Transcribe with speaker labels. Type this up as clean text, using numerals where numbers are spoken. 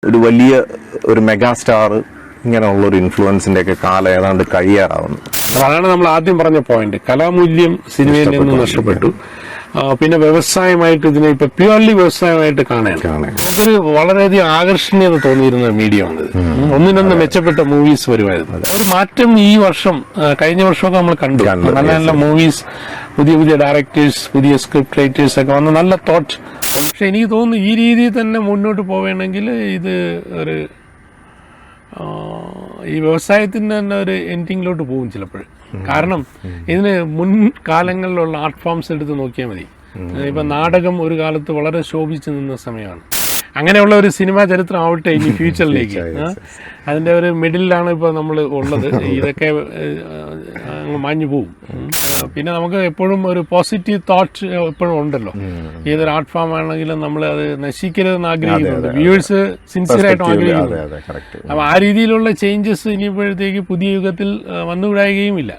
Speaker 1: ഒരു വലിയ ഒരു മെഗാസ്റ്റാർ ഇങ്ങനെയുള്ള ഒരു ഇൻഫ്ലുവൻസിന്റെ ഒക്കെ കാലം ഏതാണ്ട് കഴിയാറാവുന്നു.
Speaker 2: അതാണ് നമ്മൾ ആദ്യം പറഞ്ഞ പോയിന്റ്. കലാമൂല്യം സിനിമയിൽ നിന്ന് നഷ്ടപ്പെട്ടു. പിന്നെ വ്യവസായമായിട്ട് ഇതിനെ ഇപ്പൊ പ്യൂർലി വ്യവസായമായിട്ട് കാണുകയാണ്. നമുക്കൊരു വളരെയധികം ആകർഷണീയത തോന്നിയിരുന്ന മീഡിയമാണ്. ഒന്നിനൊന്ന് മെച്ചപ്പെട്ട മൂവീസ് വരുമായിരുന്നു. ഒരു മാറ്റം ഈ വർഷം, കഴിഞ്ഞ വർഷമൊക്കെ നമ്മൾ കണ്ടു. നല്ല നല്ല മൂവീസ്, പുതിയ പുതിയ ഡയറക്ടേഴ്സ്, പുതിയ സ്ക്രിപ്റ്റ് റൈറ്റേഴ്സ് ഒക്കെ വന്ന് നല്ല തോട്ട്. പക്ഷെ എനിക്ക് തോന്നുന്നു ഈ രീതിയിൽ തന്നെ മുന്നോട്ട് പോവുകയാണെങ്കിൽ ഇത് ഒരു ഈ വ്യവസായത്തിന് തന്നെ ഒരു എൻഡിങ്ങിലോട്ട് പോകും ചിലപ്പോൾ. കാരണം ഇതിന് മുൻകാലങ്ങളിലുള്ള ആർട്ട് ഫോംസ് എടുത്ത് നോക്കിയാൽ മതി. ഇപ്പം നാടകം ഒരു കാലത്ത് വളരെ ശോഭിച്ചു നിന്ന സമയമാണ്. അങ്ങനെയുള്ള ഒരു സിനിമാ ചരിത്രം ആവട്ടെ ഇനി ഫ്യൂച്ചറിലേക്ക്. അതിൻ്റെ ഒരു മിഡിലാണ് ഇപ്പോൾ നമ്മൾ ഉള്ളത്. ഇതൊക്കെ അങ്ങ് മാഞ്ഞു പോവും. പിന്നെ നമുക്ക് എപ്പോഴും ഒരു പോസിറ്റീവ് തോട്ട് എപ്പോഴും ഉണ്ടല്ലോ. ഏതൊരു ആർട്ട് ഫോം ആണെങ്കിലും നമ്മൾ അത് നശിക്കരുതെന്ന് ആഗ്രഹിക്കുന്നുണ്ട്. വ്യൂവേഴ്സ് സിൻസിയറായിട്ടും ആഗ്രഹിക്കുന്നുണ്ട്. അപ്പോൾ ആ രീതിയിലുള്ള ചേഞ്ചസ് ഇനിയിപ്പോഴത്തേക്ക് പുതിയ യുഗത്തിൽ വന്നുകൂടായുകയുമില്ല.